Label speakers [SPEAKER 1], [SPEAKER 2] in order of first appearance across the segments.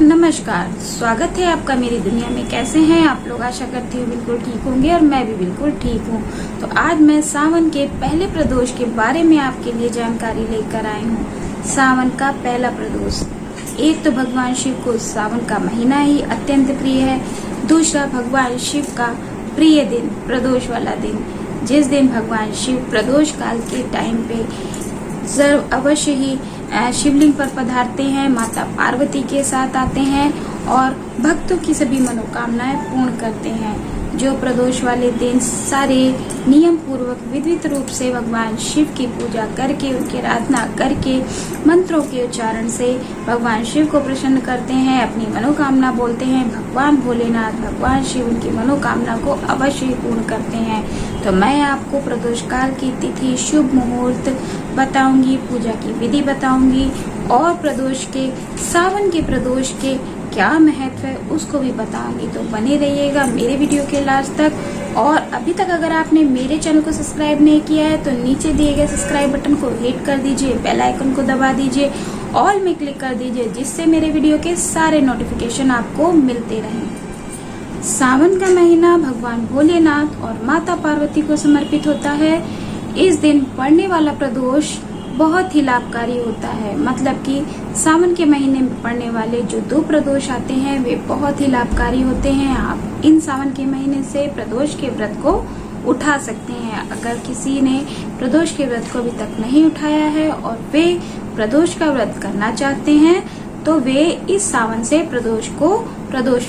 [SPEAKER 1] नमस्कार, स्वागत है आपका मेरी दुनिया में। कैसे हैं आप लोग? आशा करती हूँ बिल्कुल ठीक होंगे और मैं भी बिल्कुल ठीक हूँ। तो आज मैं सावन के पहले प्रदोष के बारे में आपके लिए जानकारी लेकर आई हूँ। सावन का पहला प्रदोष। एक तो भगवान शिव को सावन का महीना ही अत्यंत प्रिय है। दूसरा, भगवान शिव का प्रिय दिन प्रदोष वाला दिन, जिस दिन भगवान शिव प्रदोष काल के टाइम पे सर्व अवश्य ही शिवलिंग पर पधारते हैं, माता पार्वती के साथ आते हैं और भक्तों की सभी मनोकामनाएं पूर्ण करते हैं। जो प्रदोष वाले दिन सारे नियम पूर्वक विधिवत रूप से भगवान शिव की पूजा करके, उनकी आराधना करके, मंत्रों के उच्चारण से भगवान शिव को प्रसन्न करते हैं, अपनी मनोकामना बोलते हैं। भगवान भोलेनाथ, भगवान शिव उनकी मनोकामना को अवश्य ही पूर्ण करते हैं। तो मैं आपको प्रदोष काल की तिथि, शुभ मुहूर्त बताऊंगी, पूजा की विधि बताऊंगी और प्रदोष के, सावन के प्रदोष के क्या महत्व है उसको भी बताऊंगी। तो बने रहिएगा मेरे वीडियो के लास्ट तक। और अभी तक अगर आपने मेरे चैनल को सब्सक्राइब नहीं किया है तो नीचे दिए गए सब्सक्राइब बटन को हिट कर दीजिए, बेल आइकन को दबा दीजिए, ऑल में क्लिक कर दीजिए, जिससे मेरे वीडियो के सारे नोटिफिकेशन आपको मिलते रहें। सावन का महीना भगवान भोलेनाथ और माता पार्वती को समर्पित होता है। इस दिन पड़ने वाला प्रदोष बहुत ही लाभकारी होता है। मतलब कि सावन के महीने में पड़ने वाले जो 2 प्रदोष आते हैं वे बहुत ही लाभकारी होते हैं। आप इन सावन के महीने से प्रदोष के व्रत को उठा सकते हैं। अगर किसी ने प्रदोष के व्रत को अभी तक नहीं उठाया है और वे प्रदोष का व्रत करना चाहते हैं तो वे इस सावन से प्रदोष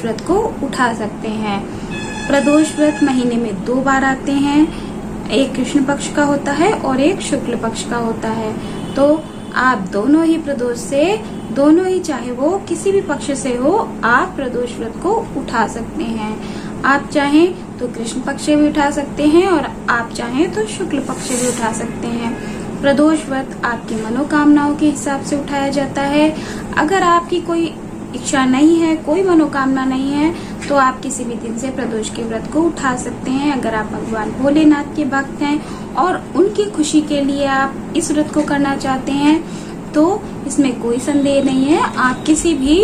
[SPEAKER 1] व्रत को उठा सकते हैं। प्रदोष व्रत महीने में 2 बार आते हैं। एक कृष्ण पक्ष का होता है और एक शुक्ल पक्ष का होता है। तो आप दोनों ही प्रदोष से, दोनों ही चाहे वो किसी भी पक्ष से हो, आप प्रदोष व्रत को उठा सकते हैं। आप चाहें तो कृष्ण पक्ष से भी उठा सकते हैं और आप चाहें तो शुक्ल पक्ष से भी उठा सकते हैं। प्रदोष व्रत आपकी मनोकामनाओं के हिसाब से उठाया जाता है। अगर आपकी कोई इच्छा नहीं है, कोई मनोकामना नहीं है तो आप किसी भी दिन से प्रदोष के व्रत को उठा सकते हैं। अगर आप भगवान भोलेनाथ के भक्त हैं और उनकी खुशी के लिए आप इस व्रत को करना चाहते हैं तो इसमें कोई संदेह नहीं है, आप किसी भी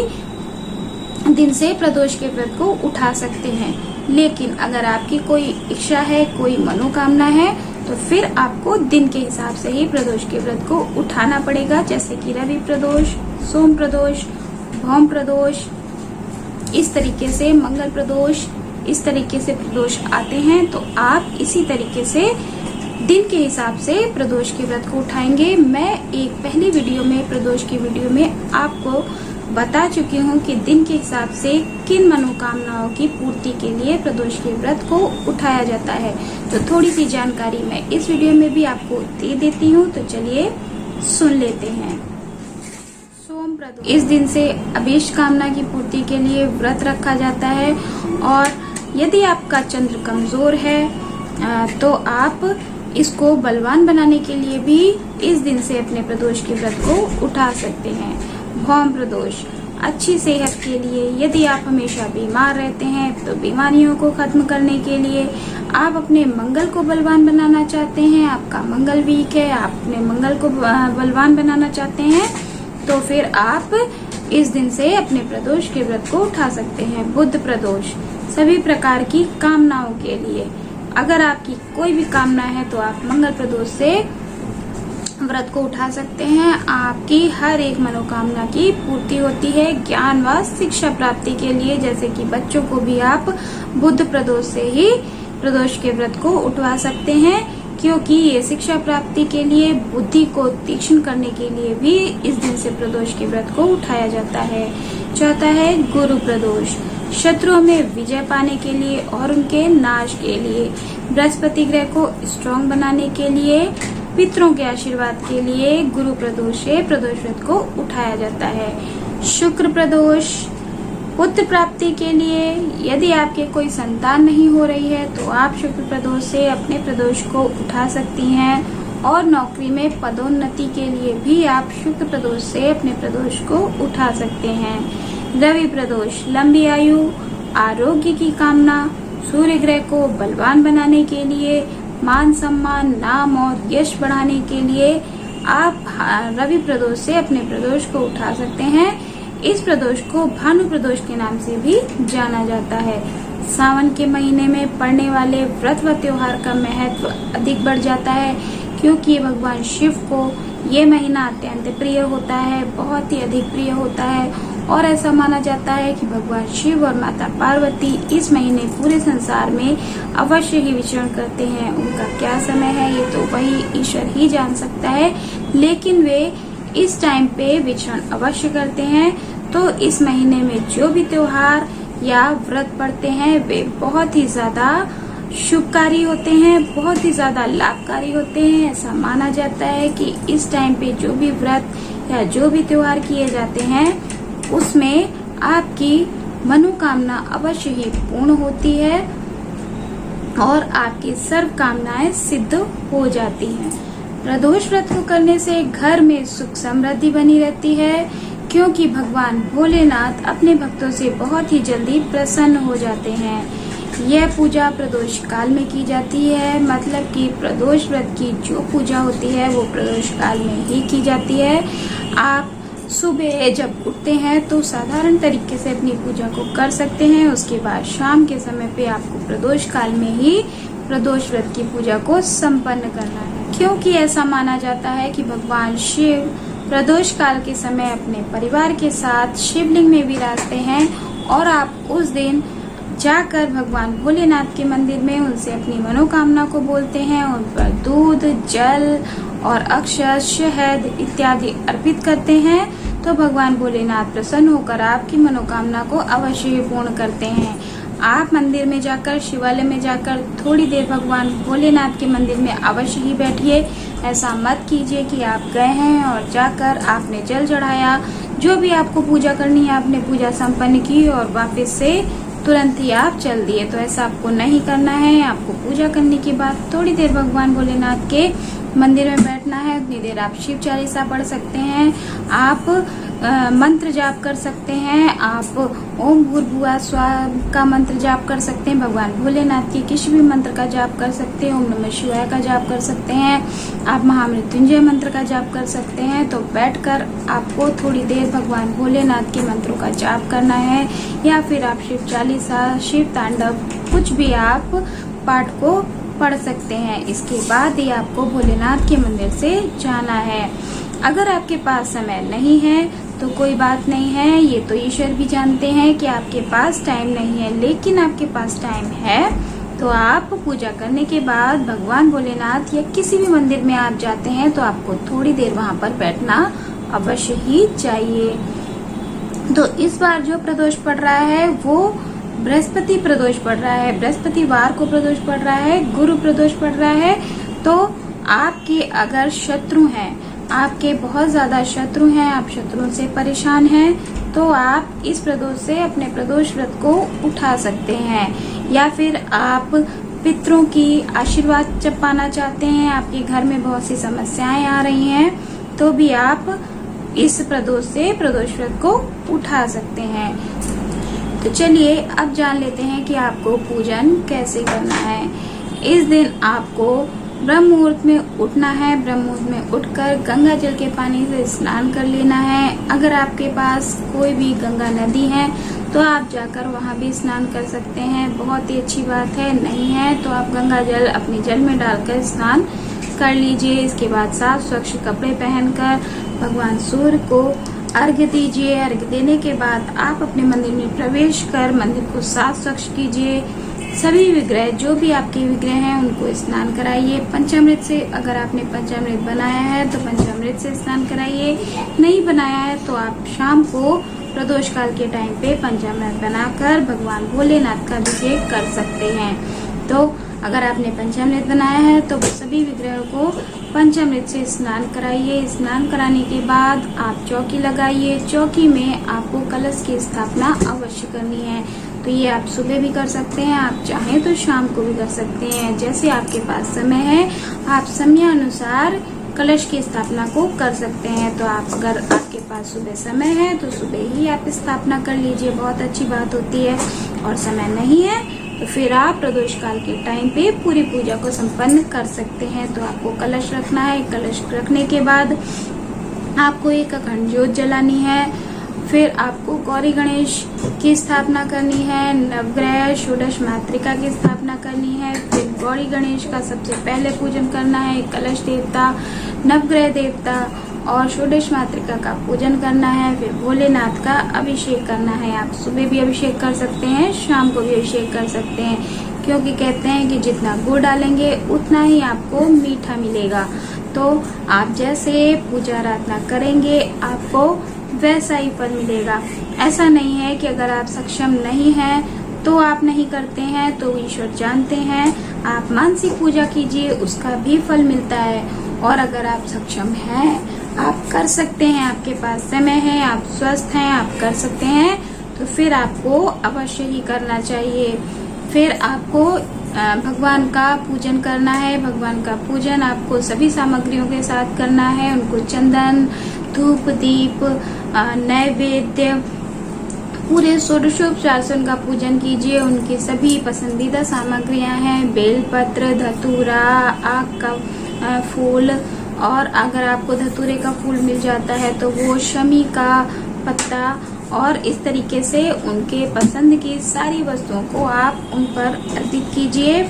[SPEAKER 1] दिन से प्रदोष के व्रत को उठा सकते हैं। लेकिन अगर आपकी कोई इच्छा है, कोई मनोकामना है तो फिर आपको दिन के हिसाब से ही प्रदोष के व्रत को उठाना पड़ेगा। जैसे कि रवि प्रदोष, सोम प्रदोष, भौम प्रदोष, इस तरीके से मंगल प्रदोष, इस तरीके से प्रदोष आते हैं। तो आप इसी तरीके से दिन के हिसाब से प्रदोष के व्रत को उठाएंगे। मैं एक पहली वीडियो में, प्रदोष की वीडियो में आपको बता चुकी हूँ कि दिन के हिसाब से किन मनोकामनाओं की पूर्ति के लिए प्रदोष के व्रत को उठाया जाता है। तो थोड़ी सी जानकारी मैं इस वीडियो में भी आपको दे देती हूँ। तो चलिए सुन लेते हैं। इस दिन से अभीष्ट कामना की पूर्ति के लिए व्रत रखा जाता है और यदि आपका चंद्र कमजोर है तो आप इसको बलवान बनाने के लिए भी इस दिन से अपने प्रदोष के व्रत को उठा सकते हैं। भौम प्रदोष, अच्छी सेहत के लिए, यदि आप हमेशा बीमार रहते हैं तो बीमारियों को खत्म करने के लिए, आप अपने मंगल को बलवान बनाना चाहते हैं, आपका मंगल वीक है, आप अपने मंगल को बलवान बनाना चाहते हैं तो फिर आप इस दिन से अपने प्रदोष के व्रत को उठा सकते हैं। बुध प्रदोष, सभी प्रकार की कामनाओं के लिए, अगर आपकी कोई भी कामना है तो आप मंगल प्रदोष से व्रत को उठा सकते हैं। आपकी हर एक मनोकामना की पूर्ति होती है। ज्ञान व शिक्षा प्राप्ति के लिए, जैसे कि बच्चों को भी आप बुध प्रदोष से ही प्रदोष के व्रत को उठवा सकते हैं, क्योंकि ये शिक्षा प्राप्ति के लिए, बुद्धि को तीक्ष्ण करने के लिए भी इस दिन से प्रदोष के व्रत को उठाया जाता है। चौथा है गुरु प्रदोष, शत्रुओं में विजय पाने के लिए और उनके नाश के लिए, बृहस्पति ग्रह को स्ट्रांग बनाने के लिए, पितरों के आशीर्वाद के लिए गुरु प्रदोष से प्रदोष व्रत को उठाया जाता है। शुक्र प्रदोष, पुत्र प्राप्ति के लिए, यदि आपके कोई संतान नहीं हो रही है तो आप शुक्र प्रदोष से अपने प्रदोष को उठा सकती हैं। और नौकरी में पदोन्नति के लिए भी आप शुक्र प्रदोष से अपने प्रदोष को उठा सकते हैं। रवि प्रदोष, लंबी आयु, आरोग्य की कामना, सूर्य ग्रह को बलवान बनाने के लिए, मान सम्मान, नाम और यश बढ़ाने के लिए आप रवि प्रदोष से अपने प्रदोष को उठा सकते हैं। इस प्रदोष को भानु प्रदोष के नाम से भी जाना जाता है। सावन के महीने में पड़ने वाले व्रत व त्योहार का महत्व अधिक बढ़ जाता है, क्योंकि भगवान शिव को ये महीना अत्यंत प्रिय होता है, बहुत ही अधिक प्रिय होता है। और ऐसा माना जाता है कि भगवान शिव और माता पार्वती इस महीने पूरे संसार में अवश्य ही विचरण करते हैं। उनका क्या समय है ये तो वही ईश्वर ही जान सकता है, लेकिन वे इस टाइम पे विचरण अवश्य करते हैं। तो इस महीने में जो भी त्योहार या व्रत पड़ते हैं वे बहुत ही ज्यादा शुभकारी होते हैं, बहुत ही ज्यादा लाभकारी होते हैं। ऐसा माना जाता है कि इस टाइम पे जो भी व्रत या जो भी त्योहार किए जाते हैं उसमें आपकी मनोकामना अवश्य ही पूर्ण होती है और आपकी सर्व कामनाएं सिद्ध हो जाती हैं। प्रदोष व्रत को करने से घर में सुख समृद्धि बनी रहती है, क्योंकि भगवान भोलेनाथ अपने भक्तों से बहुत ही जल्दी प्रसन्न हो जाते हैं। यह पूजा प्रदोष काल में की जाती है, मतलब कि प्रदोष व्रत की जो पूजा होती है वो प्रदोष काल में ही की जाती है। आप सुबह जब उठते हैं तो साधारण तरीके से अपनी पूजा को कर सकते हैं। उसके बाद शाम के समय पे आपको प्रदोष काल में ही प्रदोष व्रत की पूजा को संपन्न करना है, क्योंकि ऐसा माना जाता है कि भगवान शिव प्रदोष काल के समय अपने परिवार के साथ शिवलिंग में विराजते हैं और आप उस दिन जाकर भगवान भोलेनाथ के मंदिर में उनसे अपनी मनोकामना को बोलते हैं। उन पर दूध, जल और अक्षत, शहद इत्यादि अर्पित करते हैं, तो भगवान भोलेनाथ प्रसन्न होकर आपकी मनोकामना को अवश्य ही पूर्ण करते हैं। आप मंदिर में जाकर, शिवालय में जाकर थोड़ी देर भगवान भोलेनाथ के मंदिर में अवश्य ही बैठिए। ऐसा मत कीजिए कि आप गए हैं और जाकर आपने जल चढ़ाया, जो भी आपको पूजा करनी है आपने पूजा संपन्न की और वापस से तुरंत ही आप चल दिए। तो ऐसा आपको नहीं करना है। आपको पूजा करने के बाद थोड़ी देर भगवान भोलेनाथ के मंदिर में बैठना है। उतनी देर आप शिव चालीसा पढ़ सकते हैं, आप मंत्र जाप कर सकते हैं, आप ओम भूर्भुवः स्वः का मंत्र जाप कर सकते हैं, भगवान भोलेनाथ के किसी भी मंत्र का जाप कर सकते हैं, ओम नमः शिवाय का जाप कर सकते हैं, आप महामृत्युंजय मंत्र का जाप कर सकते हैं। तो बैठकर आपको थोड़ी देर भगवान भोलेनाथ के मंत्रों का जाप करना है, या फिर आप शिव चालीसा, शिव तांडव कुछ भी आप पाठ को पढ़ सकते हैं। इसके बाद ही आपको भोलेनाथ के मंदिर से जाना है। अगर आपके पास समय नहीं है तो कोई बात नहीं है, ये तो ईश्वर भी जानते हैं कि आपके पास टाइम नहीं है, लेकिन आपके पास टाइम है तो आप पूजा करने के बाद भगवान भोलेनाथ या किसी भी मंदिर में आप जाते हैं तो आपको थोड़ी देर वहां पर बैठना अवश्य ही चाहिए। तो इस बार जो प्रदोष पड़ रहा है वो बृहस्पति प्रदोष पड़ रहा है, बृहस्पतिवार को प्रदोष पड़ रहा है, गुरु प्रदोष पड़ रहा है। तो आपके अगर शत्रु हैं, आपके बहुत ज्यादा शत्रु हैं, आप शत्रुओं से परेशान हैं, तो आप इस प्रदोष से अपने प्रदोष व्रत को उठा सकते हैं। या फिर आप पितरों की आशीर्वाद जब पाना चाहते हैं, आपके घर में बहुत सी समस्याएं आ रही हैं, तो भी आप इस प्रदोष से प्रदोष व्रत को उठा सकते हैं। तो चलिए अब जान लेते हैं कि आपको पूजन कैसे करना है। इस दिन आपको ब्रह्म मुहूर्त में उठना है। ब्रह्म मुहूर्त में उठकर गंगा जल के पानी से स्नान कर लेना है। अगर आपके पास कोई भी गंगा नदी है तो आप जाकर वहां भी स्नान कर सकते हैं, बहुत ही अच्छी बात है। नहीं है तो आप गंगा जल अपने जल में डालकर स्नान कर लीजिए। इसके बाद साफ स्वच्छ कपड़े पहनकर भगवान सूर्य को अर्घ्य दीजिए। अर्घ्य देने के बाद आप अपने मंदिर में प्रवेश कर मंदिर को साफ स्वच्छ कीजिए। सभी विग्रह, जो भी आपके विग्रह हैं, उनको स्नान कराइए पंचामृत से। अगर आपने पंचामृत बनाया है तो पंचामृत से स्नान कराइए, नहीं बनाया है तो आप शाम को प्रदोष काल के टाइम पे पंचामृत बनाकर भगवान भोलेनाथ का अभिषेक कर सकते हैं। तो अगर आपने पंचामृत बनाया है तो सभी विग्रहों को पंचामृत से स्नान कराइए। स्नान कराने के बाद आप चौकी लगाइए। चौकी में आपको कलश की स्थापना अवश्य करनी है। तो ये आप सुबह भी कर सकते हैं, आप चाहें तो शाम को भी कर सकते हैं, जैसे आपके पास समय है आप समय अनुसार कलश की स्थापना को कर सकते हैं। तो आप अगर आपके पास सुबह समय है तो सुबह ही आप स्थापना कर लीजिए, बहुत अच्छी बात होती है। और समय नहीं है तो फिर आप प्रदोष काल के टाइम पे पूरी पूजा को संपन्न कर सकते हैं। तो आपको कलश रखना है। कलश रखने के बाद आपको एक अखंड ज्योत जलानी है। फिर आपको गौरी गणेश की स्थापना करनी है, नवग्रह षोडश मातृका की स्थापना करनी है। फिर गौरी गणेश का सबसे पहले पूजन करना है, कलश देवता, नवग्रह देवता और षोडश मातृका का पूजन करना है। फिर भोलेनाथ का अभिषेक करना है। आप सुबह भी अभिषेक कर सकते हैं, शाम को भी अभिषेक कर सकते हैं, क्योंकि कहते हैं कि जितना गुड़ डालेंगे उतना ही आपको मीठा मिलेगा। तो आप जैसे पूजा आराधना करेंगे आपको वैसा ही फल मिलेगा। ऐसा नहीं है कि अगर आप सक्षम नहीं हैं तो आप नहीं करते हैं, तो ईश्वर जानते हैं। आप मानसिक पूजा कीजिए, उसका भी फल मिलता है। और अगर आप सक्षम हैं, आप कर सकते हैं, आपके पास समय है, आप स्वस्थ हैं, आप कर सकते हैं, तो फिर आपको अवश्य ही करना चाहिए। फिर आपको भगवान का पूजन करना है। भगवान का पूजन आपको सभी सामग्रियों के साथ करना है। उनको चंदन, धूप, दीप, नैवेद्य, पूरे षोडशोपचार से उनका पूजन कीजिए। उनकी सभी पसंदीदा सामग्रियां हैं, बेलपत्र, धतूरा, आक का फूल, और अगर आपको धतूरे का फूल मिल जाता है तो वो, शमी का पत्ता, और इस तरीके से उनके पसंद की सारी वस्तुओं को आप उन पर अर्पित कीजिए।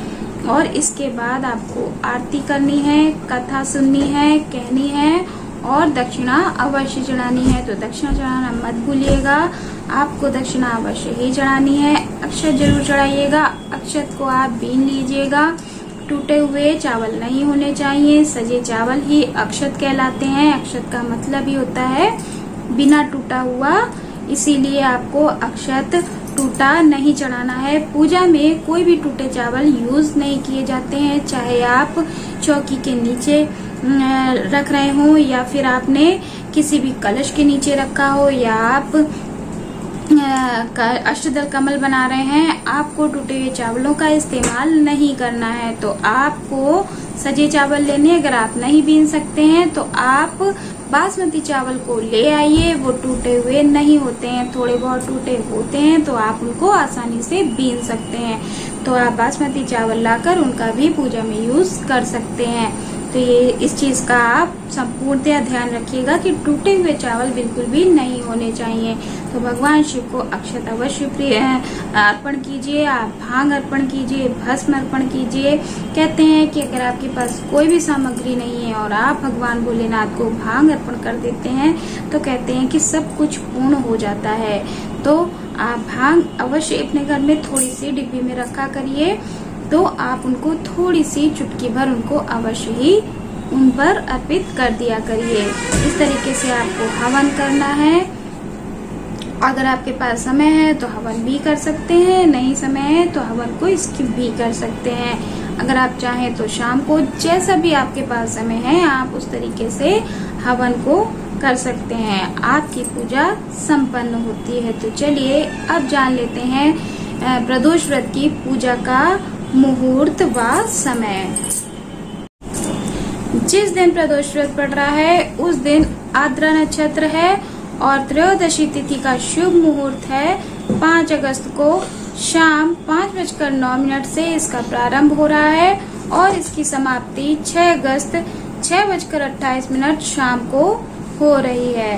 [SPEAKER 1] और इसके बाद आपको आरती करनी है, कथा सुननी है, कहनी है और दक्षिणा अवश्य चढ़ानी है। तो दक्षिणा चढ़ाना मत भूलिएगा, आपको दक्षिणा अवश्य ही चढ़ानी है। अक्षत जरूर चढ़ाइएगा। अक्षत को आप बीन लीजिएगा। टूटे हुए चावल नहीं होने चाहिए, सजे चावल ही अक्षत कहलाते हैं। अक्षत का मतलब ही होता है बिना टूटा हुआ, इसीलिए आपको अक्षत टूटा नहीं चढ़ाना है। पूजा में कोई भी टूटे चावल यूज नहीं किए जाते हैं, चाहे आप चौकी के नीचे रख रहे हो या फिर आपने किसी भी कलश के नीचे रखा हो या आप अष्टदल कमल बना रहे हैं, आपको टूटे हुए चावलों का इस्तेमाल नहीं करना है। तो आपको सजे चावल लेने, अगर आप नहीं बीन सकते हैं तो आप बासमती चावल को ले आइए। वो टूटे हुए नहीं होते हैं, थोड़े बहुत टूटे होते हैं, तो आप उनको आसानी से बीन सकते हैं। तो आप बासमती चावल लाकर उनका भी पूजा में यूज कर सकते हैं। तो ये इस चीज का आप संपूर्णतया ध्यान रखिएगा कि टूटे हुए चावल बिल्कुल भी नहीं होने चाहिए। तो भगवान शिव को अक्षत अवश्य अर्पण कीजिए, आप भांग अर्पण कीजिए, भस्म अर्पण कीजिए। कहते हैं कि अगर आपके पास कोई भी सामग्री नहीं है और आप भगवान भोलेनाथ को भांग अर्पण कर देते हैं तो कहते हैं कि सब कुछ पूर्ण हो जाता है। तो आप भांग अवश्य अपने घर में थोड़ी सी डिब्बी में रखा करिए। तो आप उनको थोड़ी सी चुटकी भर उनको अवश्य ही उन पर अर्पित कर दिया करिए। इस तरीके से आपको हवन करना है। अगर आपके पास समय है तो हवन भी कर सकते हैं, नहीं समय है तो हवन को स्किप भी कर सकते हैं। अगर आप चाहें तो शाम को, जैसा भी आपके पास समय है, आप उस तरीके से हवन को कर सकते हैं। आपकी पूजा संपन्न होती है। तो चलिए अब जान लेते हैं प्रदोष व्रत की पूजा का मुहूर्त व समय। जिस दिन प्रदोष व्रत पड़ रहा है उस दिन आद्रा नक्षत्र है और त्रयोदशी तिथि का शुभ मुहूर्त है 5 अगस्त को शाम 5:09 से इसका प्रारंभ हो रहा है और इसकी समाप्ति 6 अगस्त 6:28 शाम को हो रही है।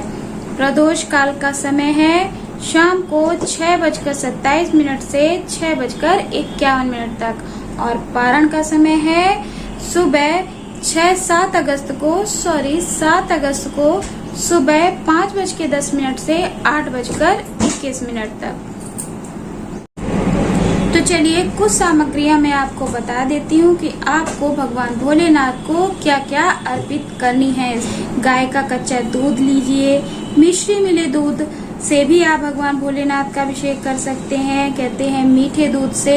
[SPEAKER 1] प्रदोष काल का समय है शाम को 6:27 से 6:51 तक और पारण का समय है सुबह 7 अगस्त को सुबह 5:10 से 8:21 तक। तो चलिए कुछ सामग्रियां मैं आपको बता देती हूँ कि आपको भगवान भोलेनाथ को क्या क्या अर्पित करनी है। गाय का कच्चा दूध लीजिए, मिश्री मिले दूध से भी आप भगवान भोलेनाथ का अभिषेक कर सकते हैं। कहते हैं मीठे दूध से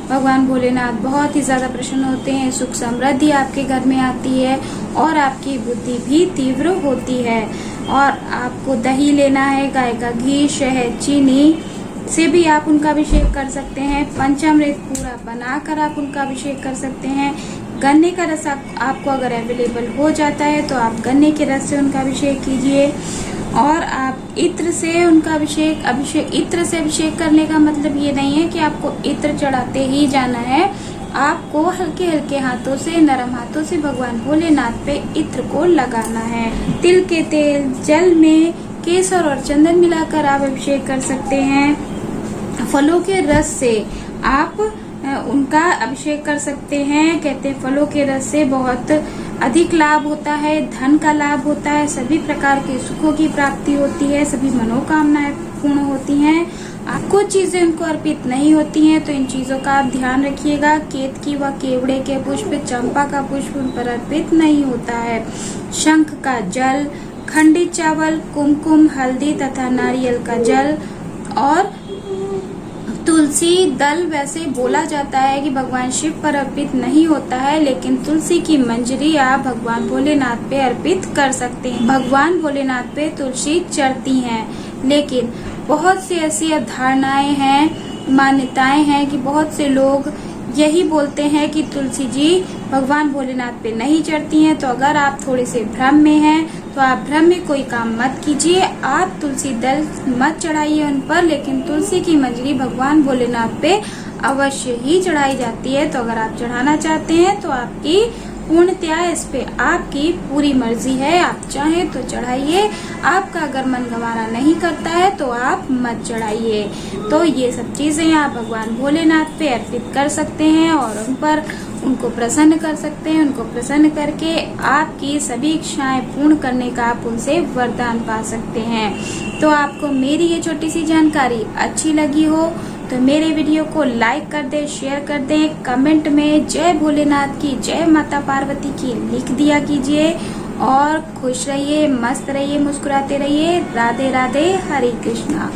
[SPEAKER 1] भगवान भोलेनाथ बहुत ही ज्यादा प्रसन्न होते हैं, सुख समृद्धि आपके घर में आती है और आपकी बुद्धि भी तीव्र होती है। और आपको दही लेना है, गाय का घी, शहद, चीनी से भी आप उनका अभिषेक कर सकते हैं। पंचामृत पूरा बनाकर आप उनका अभिषेक कर सकते हैं। गन्ने का रस आपको अगर अवेलेबल हो जाता है तो आप गन्ने के रस से उनका अभिषेक कीजिए। और आप इत्र से उनका इत्र से अभिषेक करने का मतलब ये नहीं है कि आपको इत्र चढ़ाते ही जाना है। आपको हल्के हल्के हाथों से, नरम हाथों से भगवान भोलेनाथ पे इत्र को लगाना है। तिल के तेल, जल में केसर और चंदन मिलाकर आप अभिषेक कर सकते हैं। फलों के रस से आप उनका अभिषेक कर सकते हैं। कहते हैं फलों के रस से बहुत अधिक लाभ होता है, धन का लाभ होता है, सभी प्रकार के सुखों की प्राप्ति होती है, सभी मनोकामनाएं पूर्ण होती हैं। कुछ चीजें उनको अर्पित नहीं होती हैं, तो इन चीजों का आप ध्यान रखिएगा। केतकी व केवड़े के पुष्प, चंपा का पुष्प उन पर अर्पित नहीं होता है। शंख का जल, खंडित चावल, कुमकुम, हल्दी तथा नारियल का जल और तुलसी दल वैसे बोला जाता है कि भगवान शिव पर अर्पित नहीं होता है, लेकिन तुलसी की मंजरी आप भगवान भोलेनाथ पे अर्पित कर सकते हैं। भगवान भोलेनाथ पे तुलसी चढ़ती हैं, लेकिन बहुत सी ऐसी अवधारणाएं हैं, मान्यताएं हैं कि बहुत से लोग यही बोलते हैं कि तुलसी जी भगवान भोलेनाथ पे नहीं चढ़ती हैं। तो अगर आप थोड़े से भ्रम में हैं तो आप भ्रम में कोई काम मत कीजिए। आप तुलसी दल मत चढ़ाइए उन पर, लेकिन तुलसी की मंजरी भगवान भोलेनाथ पे अवश्य ही चढ़ाई जाती है। तो अगर आप चढ़ाना चाहते हैं तो आपकी पूर्णतया इस पे आपकी पूरी मर्जी है, आप चाहें तो चढ़ाइए। आपका अगर मन गंवारा नहीं करता है तो आप मत चढ़ाइए। तो ये सब चीजें आप भगवान भोलेनाथ पे अर्पित कर सकते हैं और उन पर उनको प्रसन्न कर सकते हैं। उनको प्रसन्न करके आपकी सभी इच्छाएं पूर्ण करने का आप उनसे वरदान पा सकते हैं। तो आपको मेरी ये छोटी सी जानकारी अच्छी लगी हो तो मेरे वीडियो को लाइक कर दें, शेयर कर दें, कमेंट में जय भोलेनाथ की, जय माता पार्वती की लिख दिया कीजिए और खुश रहिए, मस्त रहिए, मुस्कुराते रहिए। राधे राधे, हरे कृष्णा।